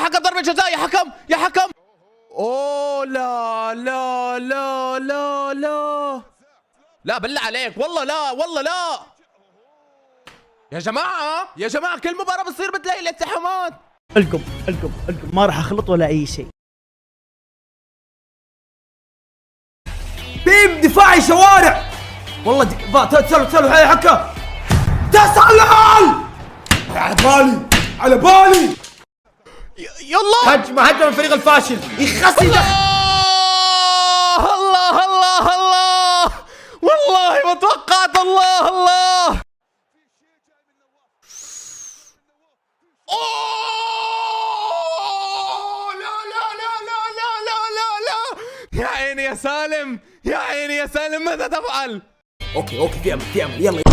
حكم ضربة جزاء، يا حكم يا حكم. اوه لا لا لا لا لا لا، بالله عليك والله لا والله لا. يا جماعة يا جماعة، كل مباراة بتصير بتلاقي الاتهامات. الكم ما راح اخلط ولا اي شيء. بيم دفاعي شوارع والله. تسلل يا حكم، تسلل على بالي على بالي. يلا هجمة الفريق الفاشل يخسي. الله الله الله الله، والله ما توقعت. الله الله. اوه لا لا لا لا لا لا لا لا، يا عيني يا سالم، يا عيني يا سالم، ماذا تفعل؟ اوكي في امل يلا.